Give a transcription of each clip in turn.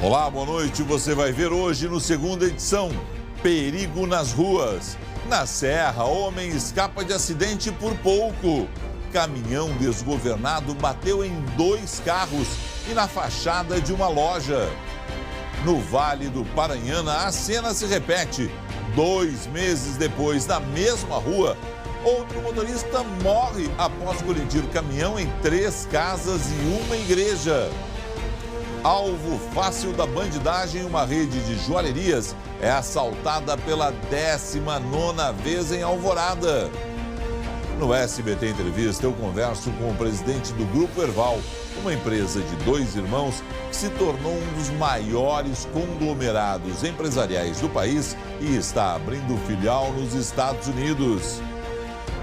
Olá, boa noite. Você vai ver hoje no segunda edição, perigo nas ruas. Na Serra, homem escapa de acidente por pouco. Caminhão desgovernado bateu em 2 carros e na fachada de uma loja. No Vale do Paranhana, a cena se repete. 2 meses depois, na mesma rua, outro motorista morre após colidir caminhão em 3 casas e uma igreja. Alvo fácil da bandidagem, uma rede de joalherias é assaltada pela 19ª vez em Alvorada. No SBT Entrevista, eu converso com o presidente do Grupo Erval, uma empresa de 2 irmãos que se tornou um dos maiores conglomerados empresariais do país e está abrindo filial nos Estados Unidos.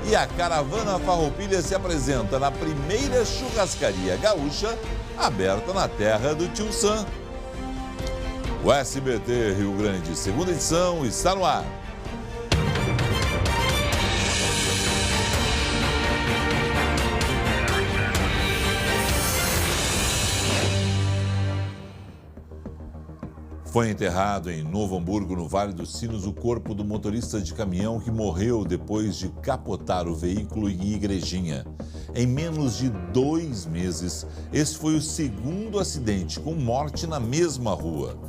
E a Caravana Farroupilha se apresenta na primeira churrascaria gaúcha aberta na terra do Tio Sam. O SBT Rio Grande, segunda edição, está no ar. Foi enterrado em Novo Hamburgo, no Vale dos Sinos, o corpo do motorista de caminhão que morreu depois de capotar o veículo em Igrejinha. Em menos de 2 meses, esse foi o segundo acidente com morte na mesma rua.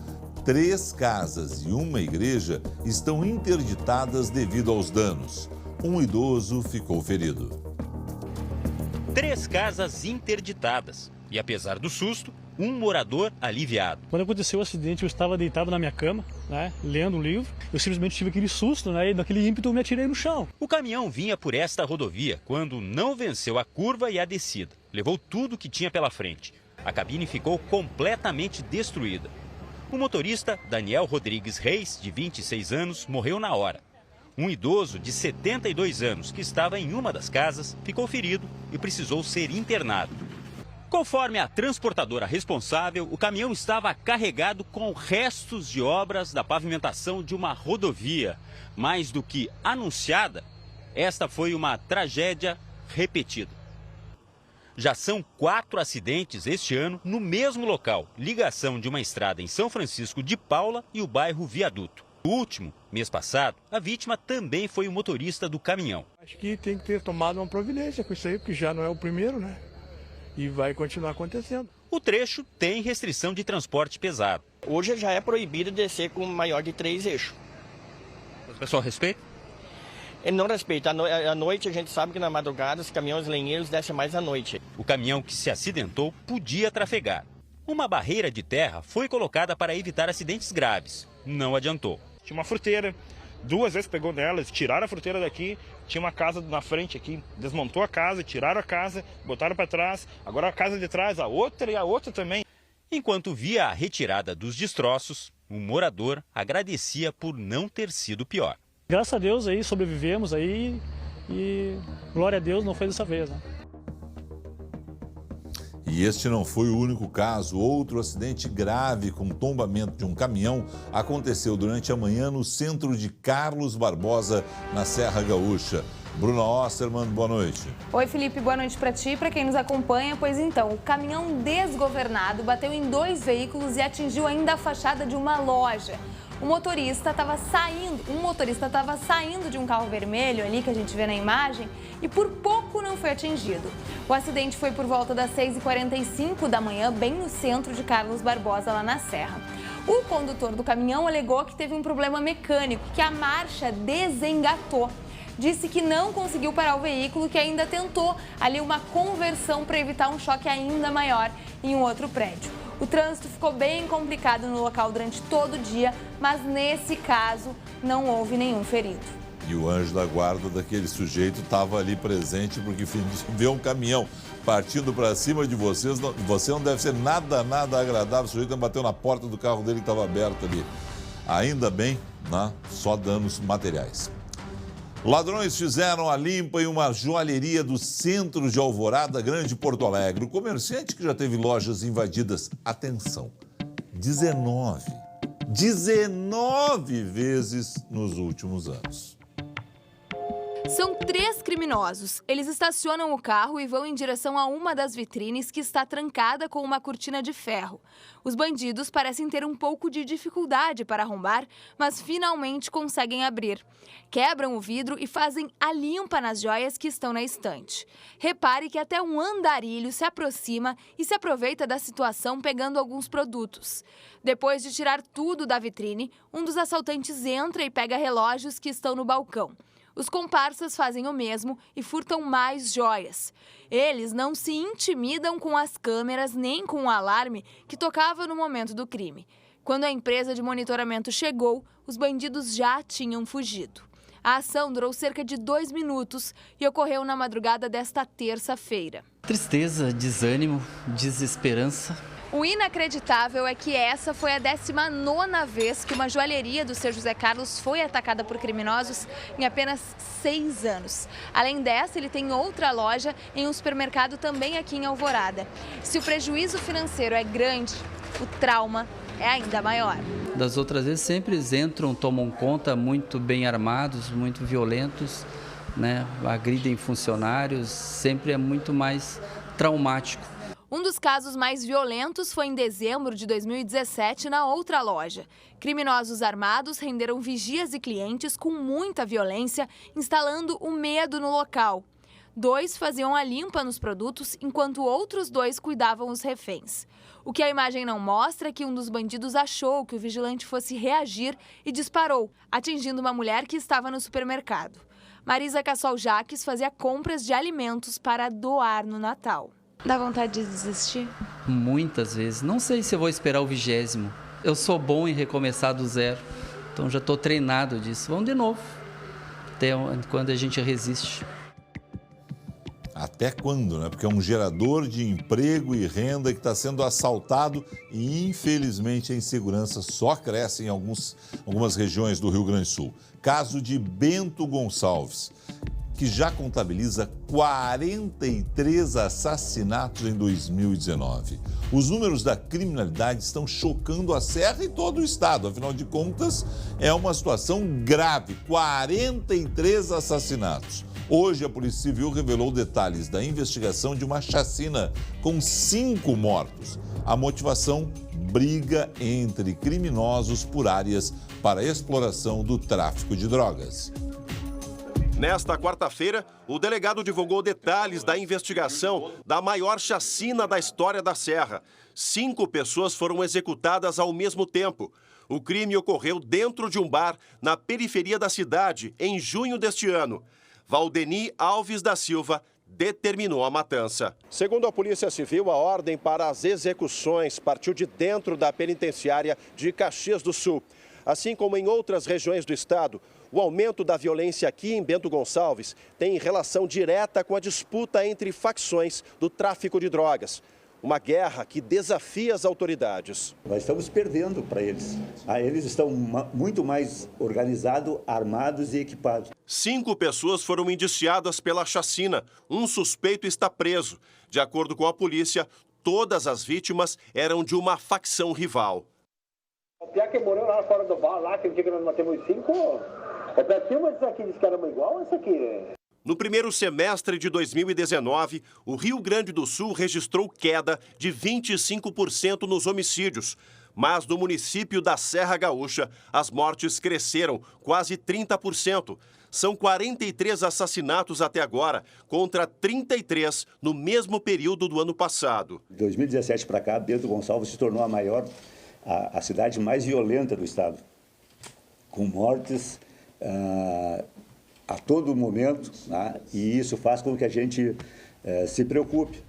3 casas e uma igreja estão interditadas devido aos danos. Um idoso ficou ferido. 3 casas interditadas. E apesar do susto, um morador aliviado. Quando aconteceu o acidente, eu estava deitado na minha cama, lendo um livro. Eu simplesmente tive aquele susto, e naquele ímpeto eu me atirei no chão. O caminhão vinha por esta rodovia quando não venceu a curva e a descida. Levou tudo que tinha pela frente. A cabine ficou completamente destruída. O motorista, Daniel Rodrigues Reis, de 26 anos, morreu na hora. Um idoso de 72 anos, que estava em uma das casas, ficou ferido e precisou ser internado. Conforme a transportadora responsável, o caminhão estava carregado com restos de obras da pavimentação de uma rodovia. Mais do que anunciada, esta foi uma tragédia repetida. Já são 4 acidentes este ano no mesmo local, ligação de uma estrada em São Francisco de Paula e o bairro Viaduto. O último, mês passado, a vítima também foi o motorista do caminhão. Acho que tem que ter tomado uma providência com isso aí, porque já não é o primeiro, E vai continuar acontecendo. O trecho tem restrição de transporte pesado. Hoje já é proibido descer com maior de 3 eixos. O pessoal respeita? Ele não respeita. À noite a gente sabe que na madrugada os caminhões lenheiros descem mais à noite. O caminhão que se acidentou podia trafegar. Uma barreira de terra foi colocada para evitar acidentes graves. Não adiantou. Tinha uma fruteira. 2 vezes pegou nelas, tiraram a fruteira daqui, tinha uma casa na frente aqui, desmontou a casa, tiraram a casa, botaram para trás, agora a casa de trás, a outra e a outra também. Enquanto via a retirada dos destroços, o morador agradecia por não ter sido pior. Graças a Deus aí sobrevivemos aí e glória a Deus não foi dessa vez, E este não foi o único caso. Outro acidente grave com tombamento de um caminhão aconteceu durante a manhã no centro de Carlos Barbosa, na Serra Gaúcha. Bruna Osterman, boa noite. Oi, Felipe, boa noite para ti e para quem nos acompanha. Pois então, o caminhão desgovernado bateu em 2 veículos e atingiu ainda a fachada de uma loja. Um motorista estava saindo de um carro vermelho ali que a gente vê na imagem e por pouco não foi atingido. O acidente foi por volta das 6h45 da manhã, bem no centro de Carlos Barbosa, lá na Serra. O condutor do caminhão alegou que teve um problema mecânico, que a marcha desengatou. Disse que não conseguiu parar o veículo, que ainda tentou ali uma conversão para evitar um choque ainda maior em um outro prédio. O trânsito ficou bem complicado no local durante todo o dia, mas nesse caso não houve nenhum ferido. E o anjo da guarda daquele sujeito estava ali presente, porque vê um caminhão partindo para cima de vocês, você não deve ser nada agradável. O sujeito bateu na porta do carro dele que estava aberto ali. Ainda bem, só danos materiais. Ladrões fizeram a limpa em uma joalheria do centro de Alvorada, Grande Porto Alegre. O comerciante que já teve lojas invadidas, atenção, 19 vezes nos últimos anos. São 3 criminosos. Eles estacionam o carro e vão em direção a uma das vitrines que está trancada com uma cortina de ferro. Os bandidos parecem ter um pouco de dificuldade para arrombar, mas finalmente conseguem abrir. Quebram o vidro e fazem a limpa nas joias que estão na estante. Repare que até um andarilho se aproxima e se aproveita da situação pegando alguns produtos. Depois de tirar tudo da vitrine, um dos assaltantes entra e pega relógios que estão no balcão. Os comparsas fazem o mesmo e furtam mais joias. Eles não se intimidam com as câmeras nem com o alarme que tocava no momento do crime. Quando a empresa de monitoramento chegou, os bandidos já tinham fugido. A ação durou cerca de 2 minutos e ocorreu na madrugada desta terça-feira. Tristeza, desânimo, desesperança. O inacreditável é que essa foi a 19ª vez que uma joalheria do Seu José Carlos foi atacada por criminosos em apenas 6 anos. Além dessa, ele tem outra loja em um supermercado também aqui em Alvorada. Se o prejuízo financeiro é grande, o trauma é ainda maior. Das outras vezes sempre eles entram, tomam conta, muito bem armados, muito violentos, né? Agridem funcionários, sempre é muito mais traumático. Um dos casos mais violentos foi em dezembro de 2017 na outra loja. Criminosos armados renderam vigias e clientes com muita violência, instalando o medo no local. 2 faziam a limpa nos produtos, enquanto outros 2 cuidavam os reféns. O que a imagem não mostra é que um dos bandidos achou que o vigilante fosse reagir e disparou, atingindo uma mulher que estava no supermercado. Marisa Cassol Jaques fazia compras de alimentos para doar no Natal. Dá vontade de desistir? Muitas vezes. Não sei se eu vou esperar o 20º. Eu sou bom em recomeçar do zero, então já estou treinado disso. Vamos de novo, até quando a gente resiste. Até quando, né? Porque é um gerador de emprego e renda que está sendo assaltado e, infelizmente, a insegurança só cresce em algumas regiões do Rio Grande do Sul. Caso de Bento Gonçalves, que já contabiliza 43 assassinatos em 2019. Os números da criminalidade estão chocando a Serra e todo o estado. Afinal de contas, é uma situação grave. 43 assassinatos. Hoje, a Polícia Civil revelou detalhes da investigação de uma chacina com 5 mortos. A motivação: briga entre criminosos por áreas para exploração do tráfico de drogas. Nesta quarta-feira, o delegado divulgou detalhes da investigação da maior chacina da história da Serra. 5 pessoas foram executadas ao mesmo tempo. O crime ocorreu dentro de um bar na periferia da cidade, em junho deste ano. Valdeni Alves da Silva determinou a matança. Segundo a Polícia Civil, a ordem para as execuções partiu de dentro da penitenciária de Caxias do Sul. Assim como em outras regiões do estado, o aumento da violência aqui em Bento Gonçalves tem relação direta com a disputa entre facções do tráfico de drogas. Uma guerra que desafia as autoridades. Nós estamos perdendo para eles. Eles estão muito mais organizados, armados e equipados. 5 pessoas foram indiciadas pela chacina. Um suspeito está preso. De acordo com a polícia, todas as vítimas eram de uma facção rival. O piá que morou lá fora do bar, lá, aquele dia que nós matamos os 5, o piá tinha uma aqui, disse que era igual essa aqui. No primeiro semestre de 2019, o Rio Grande do Sul registrou queda de 25% nos homicídios. Mas no município da Serra Gaúcha, as mortes cresceram quase 30%. São 43 assassinatos até agora, contra 33 no mesmo período do ano passado. De 2017 para cá, Bento Gonçalves se tornou a cidade mais violenta do estado, com mortes a todo momento, né? E isso faz com que a gente se preocupe.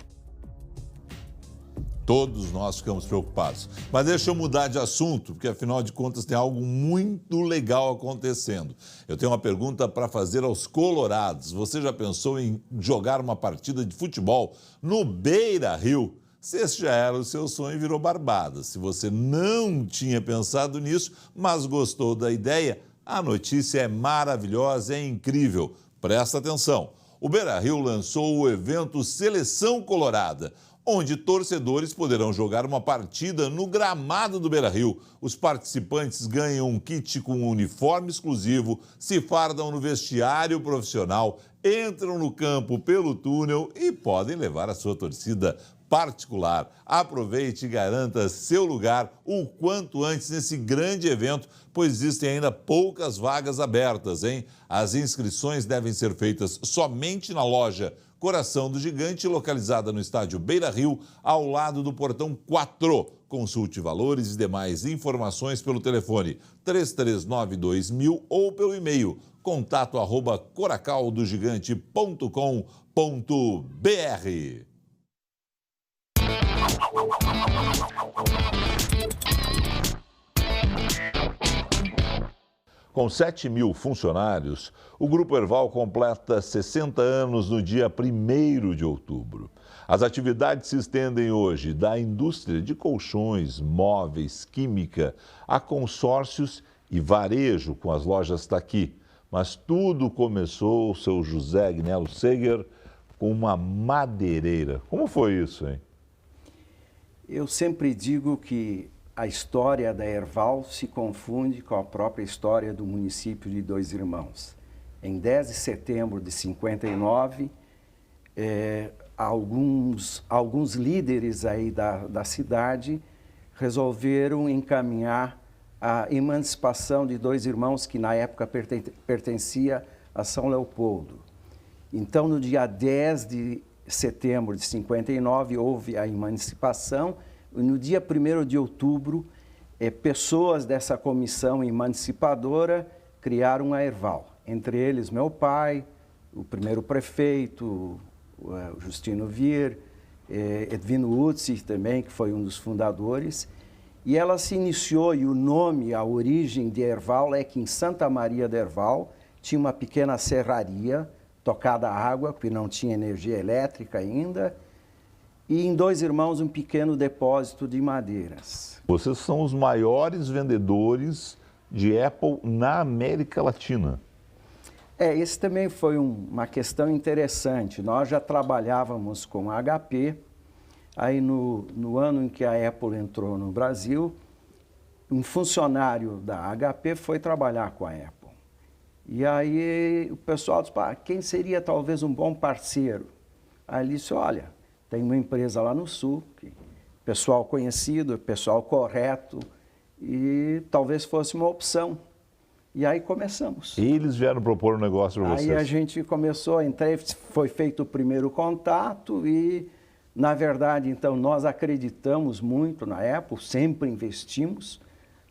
Todos nós ficamos preocupados. Mas deixa eu mudar de assunto, porque afinal de contas tem algo muito legal acontecendo. Eu tenho uma pergunta para fazer aos colorados. Você já pensou em jogar uma partida de futebol no Beira-Rio? Se esse já era o seu sonho, virou barbada. Se você não tinha pensado nisso, mas gostou da ideia, a notícia é maravilhosa, é incrível. Presta atenção. O Beira-Rio lançou o evento Seleção Colorada, onde torcedores poderão jogar uma partida no gramado do Beira-Rio. Os participantes ganham um kit com um uniforme exclusivo, se fardam no vestiário profissional, entram no campo pelo túnel e podem levar a sua torcida particular. Aproveite e garanta seu lugar o quanto antes nesse grande evento, pois existem ainda poucas vagas abertas, hein? As inscrições devem ser feitas somente na loja Coração do Gigante, localizada no estádio Beira-Rio, ao lado do portão 4. Consulte valores e demais informações pelo telefone 3392.000 ou pelo e-mail contato@coracaldogigante.com.br. Com 7.000 funcionários, o Grupo Herval completa 60 anos no dia 1º de outubro. As atividades se estendem hoje da indústria de colchões, móveis, química, a consórcios e varejo com as lojas Taqui. Mas tudo começou, seu José Agnello Seger, com uma madeireira. Como foi isso, hein? Eu sempre digo que a história da Herval se confunde com a própria história do município de Dois Irmãos. Em 10 de setembro de 59, alguns líderes aí da cidade resolveram encaminhar a emancipação de Dois Irmãos, que na época pertencia a São Leopoldo. Então, no dia 10 de setembro de 59, houve a emancipação. E no dia 1º de outubro, pessoas dessa comissão emancipadora criaram a Herval. Entre eles, meu pai, o primeiro prefeito, o Justino Vir, Edvino Utsi também, que foi um dos fundadores. E ela se iniciou, e o nome, a origem de Herval é que em Santa Maria de Herval tinha uma pequena serraria, tocada a água, porque não tinha energia elétrica ainda, e em Dois Irmãos um pequeno depósito de madeiras. Vocês são os maiores vendedores de Apple na América Latina. Esse também foi uma questão interessante. Nós já trabalhávamos com a HP, aí no ano em que a Apple entrou no Brasil, um funcionário da HP foi trabalhar com a Apple. E aí o pessoal disse, quem seria talvez um bom parceiro? Aí ele disse, olha, tem uma empresa lá no Sul, pessoal conhecido, pessoal correto, e talvez fosse uma opção. E aí começamos. Eles vieram propor um negócio para vocês? Aí a gente começou a entrar, foi feito o primeiro contato e, na verdade, então, nós acreditamos muito na Apple, sempre investimos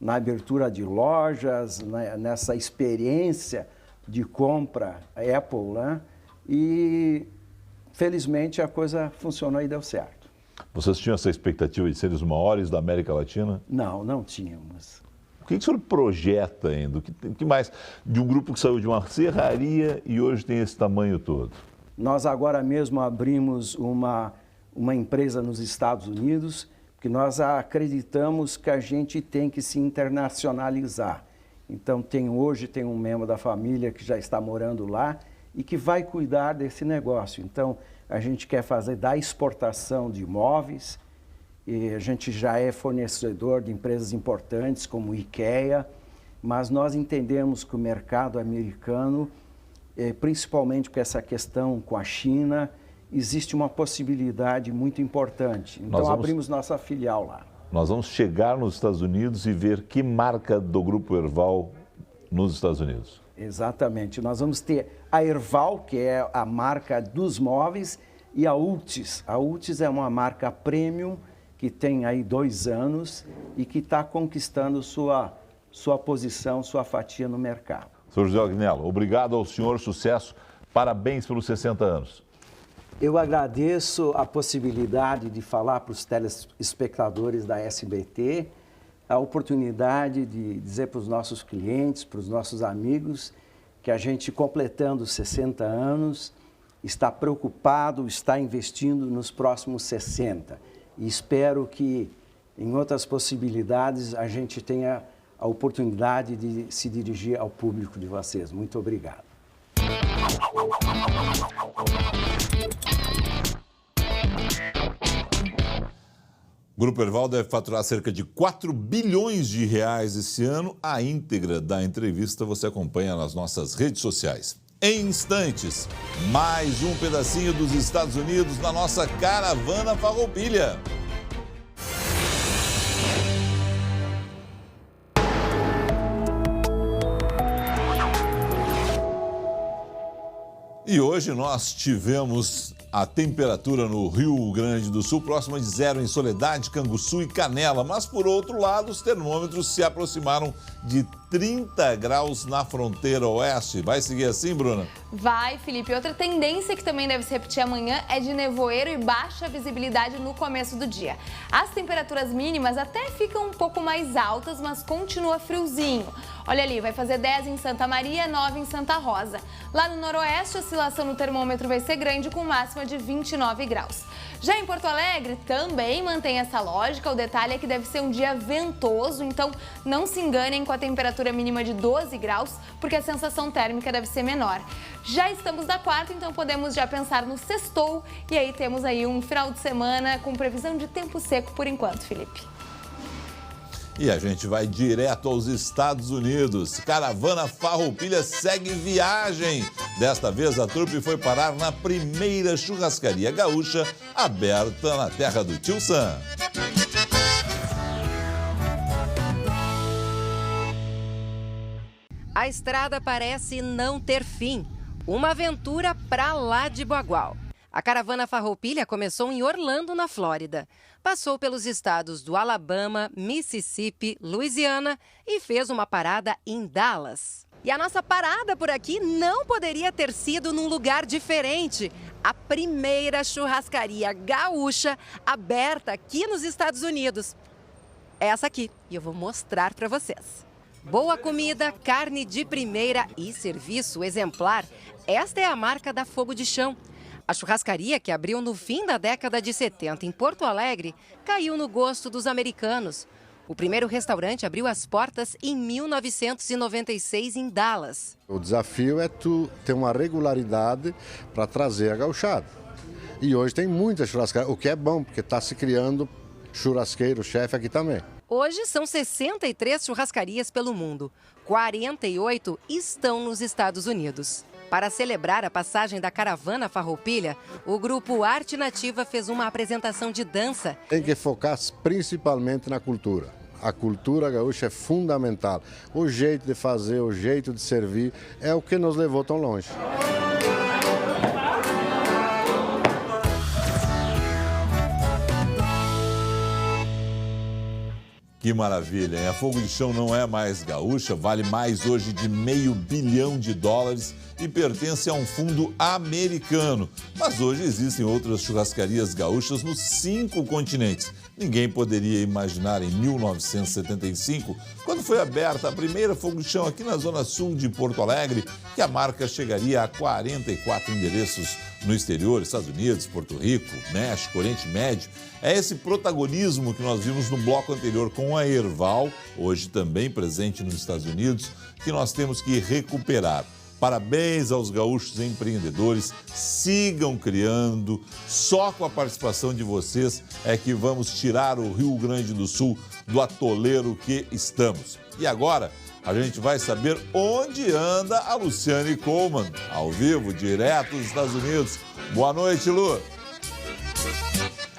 na abertura de lojas, nessa experiência de compra Apple, né? E felizmente a coisa funcionou e deu certo. Vocês tinham essa expectativa de serem os maiores da América Latina? Não, não tínhamos. O que o senhor projeta ainda? O que mais de um grupo que saiu de uma serraria e hoje tem esse tamanho todo? Nós agora mesmo abrimos uma empresa nos Estados Unidos, porque nós acreditamos que a gente tem que se internacionalizar. Então hoje tem um membro da família que já está morando lá e que vai cuidar desse negócio. Então a gente quer fazer da exportação de imóveis, e a gente já é fornecedor de empresas importantes como IKEA, mas nós entendemos que o mercado americano, principalmente com essa questão com a China, existe uma possibilidade muito importante. Então abrimos nossa filial lá. Nós vamos chegar nos Estados Unidos e ver que marca do Grupo Herval nos Estados Unidos. Exatamente. Nós vamos ter a Herval, que é a marca dos móveis, e a Ultis. A Ultis é uma marca premium, que tem aí 2 anos e que está conquistando sua posição, sua fatia no mercado. Sr. José Agnello, obrigado ao senhor, sucesso, parabéns pelos 60 anos. Eu agradeço a possibilidade de falar para os telespectadores da SBT, a oportunidade de dizer para os nossos clientes, para os nossos amigos, que a gente, completando 60 anos, está preocupado, está investindo nos próximos 60. E espero que, em outras possibilidades, a gente tenha a oportunidade de se dirigir ao público de vocês. Muito obrigado. O Grupo Erval deve faturar cerca de 4 bilhões de reais esse ano. A íntegra da entrevista você acompanha nas nossas redes sociais. Em instantes, mais um pedacinho dos Estados Unidos na nossa Caravana Farroupilha. E hoje nós tivemos a temperatura no Rio Grande do Sul próxima de zero em Soledade, Canguçu e Canela. Mas, por outro lado, os termômetros se aproximaram de 30 graus na fronteira oeste. Vai seguir assim, Bruna? Vai, Felipe. Outra tendência que também deve se repetir amanhã é de nevoeiro e baixa visibilidade no começo do dia. As temperaturas mínimas até ficam um pouco mais altas, mas continua friozinho. Olha ali, vai fazer 10 em Santa Maria, 9 em Santa Rosa. Lá no noroeste, a oscilação no termômetro vai ser grande, com máxima de 29 graus. Já em Porto Alegre, também mantém essa lógica. O detalhe é que deve ser um dia ventoso, então não se enganem com a temperatura mínima de 12 graus, porque a sensação térmica deve ser menor. Já estamos na quarta, então podemos já pensar no sextou, e aí temos aí um final de semana com previsão de tempo seco por enquanto, Felipe. E a gente vai direto aos Estados Unidos. Caravana Farroupilha segue viagem. Desta vez a trupe foi parar na primeira churrascaria gaúcha aberta na terra do Tio Sam. A estrada parece não ter fim. Uma aventura pra lá de Bagual. A Caravana Farroupilha começou em Orlando, na Flórida. Passou pelos estados do Alabama, Mississippi, Louisiana e fez uma parada em Dallas. E a nossa parada por aqui não poderia ter sido num lugar diferente. A primeira churrascaria gaúcha aberta aqui nos Estados Unidos. É essa aqui, e eu vou mostrar para vocês. Boa comida, carne de primeira e serviço exemplar. Esta é a marca da Fogo de Chão. A churrascaria, que abriu no fim da década de 70 em Porto Alegre, caiu no gosto dos americanos. O primeiro restaurante abriu as portas em 1996 em Dallas. O desafio é tu ter uma regularidade para trazer a gauchada. E hoje tem muita churrascaria, o que é bom, porque está se criando churrasqueiro, chefe aqui também. Hoje são 63 churrascarias pelo mundo. 48 estão nos Estados Unidos. Para celebrar a passagem da Caravana Farroupilha, o grupo Arte Nativa fez uma apresentação de dança. Tem que focar principalmente na cultura. A cultura gaúcha é fundamental. O jeito de fazer, o jeito de servir é o que nos levou tão longe. Que maravilha, hein? A Fogo de Chão não é mais gaúcha, vale mais hoje de $500 milhão e pertence a um fundo americano. Mas hoje existem outras churrascarias gaúchas nos 5 continentes. Ninguém poderia imaginar em 1975, quando foi aberta a primeira Fogo de Chão aqui na zona sul de Porto Alegre, que a marca chegaria a 44 endereços no exterior, Estados Unidos, Porto Rico, México, Oriente Médio. É esse protagonismo que nós vimos no bloco anterior com a Erval, hoje também presente nos Estados Unidos, que nós temos que recuperar. Parabéns aos gaúchos empreendedores, sigam criando, só com a participação de vocês é que vamos tirar o Rio Grande do Sul do atoleiro que estamos. E agora a gente vai saber onde anda a Luciane Coleman, ao vivo, direto dos Estados Unidos. Boa noite, Lu.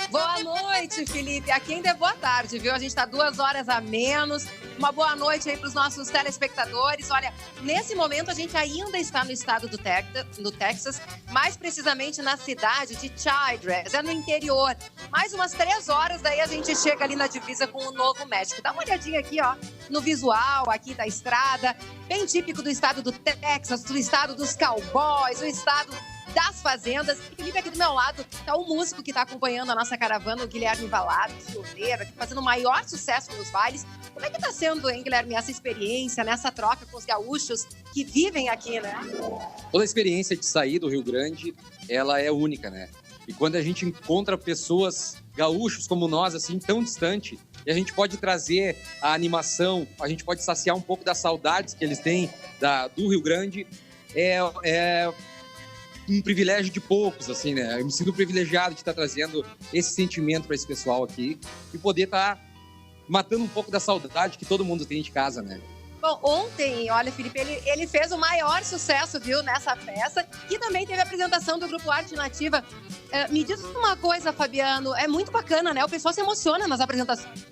Boa noite, Felipe. Aqui ainda é boa tarde, viu? A gente está 2 horas a menos. Uma boa noite aí para os nossos telespectadores. Olha, nesse momento a gente ainda está no estado do Texas, mais precisamente na cidade de Childress, é no interior. Mais umas 3 horas, daí a gente chega ali na divisa com o Novo México. Dá uma olhadinha aqui, ó, no visual aqui da estrada, bem típico do estado do Texas, do estado dos cowboys, o estado das fazendas. E, Felipe, aqui do meu lado está o músico que está acompanhando a nossa caravana, o Guilherme Valado, Silveira, aqui fazendo o maior sucesso nos bailes. Como é que está sendo, hein, Guilherme, essa experiência, nessa troca com os gaúchos que vivem aqui, né? Toda a experiência de sair do Rio Grande, ela é única, né? E quando a gente encontra pessoas gaúchos como nós, assim, tão distante, e a gente pode trazer a animação, a gente pode saciar um pouco das saudades que eles têm do Rio Grande, um privilégio de poucos, assim, né? Eu me sinto privilegiado de estar trazendo esse sentimento para esse pessoal aqui e poder estar matando um pouco da saudade que todo mundo tem de casa, né? Bom, ontem, olha, Felipe, ele fez o maior sucesso, viu, nessa festa, e também teve a apresentação do Grupo Arte Nativa. Me diz uma coisa, Fabiano, é muito bacana, né? O pessoal se emociona nas apresentações.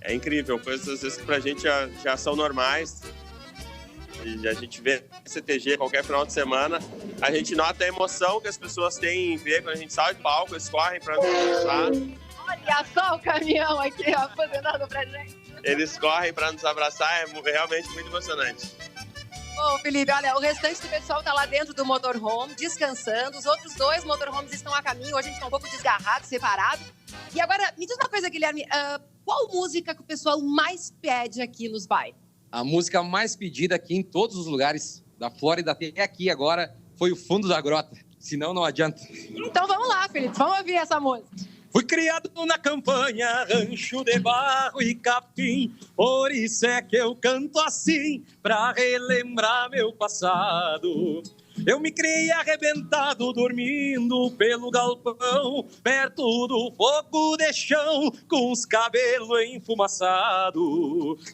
É incrível, coisas às vezes que pra gente já são normais. E a gente vê CTG qualquer final de semana, a gente nota a emoção que as pessoas têm em ver quando a gente sai do palco, eles correm pra nos abraçar. Olha só o caminhão aqui, ó, fazendo pra gente. Eles correm para nos abraçar, é realmente muito emocionante. Bom, Felipe, olha, o restante do pessoal tá lá dentro do motorhome, descansando. Os outros 2 motorhomes estão a caminho, hoje a gente tá um pouco desgarrado, separado. E agora, me diz uma coisa, Guilherme, qual música que o pessoal mais pede aqui nos bailes? A música mais pedida aqui em todos os lugares da Flórida até aqui agora foi o Fundo da Grota, senão não adianta. Então vamos lá, Felipe, vamos ouvir essa música. Fui criado na campanha, rancho de barro e capim, por isso é que eu canto assim, pra relembrar meu passado. Eu me criei arrebentado, dormindo pelo galpão, perto do fogo de chão, com os cabelos enfumaçados.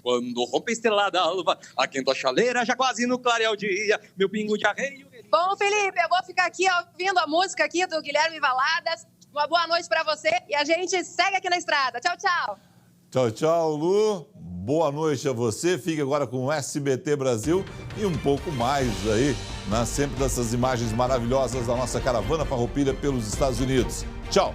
Quando rompe a estrela d'alva, aquento a chaleira, já quase no clarear o dia, meu pingo de arreio... Bom, Felipe, eu vou ficar aqui ouvindo a música aqui do Guilherme Valadas. Uma boa noite para você e a gente segue aqui na estrada. Tchau, tchau. Tchau, tchau, Lu. Boa noite a você. Fique agora com o SBT Brasil e um pouco mais aí, sempre dessas imagens maravilhosas da nossa caravana farroupilha pelos Estados Unidos. Tchau.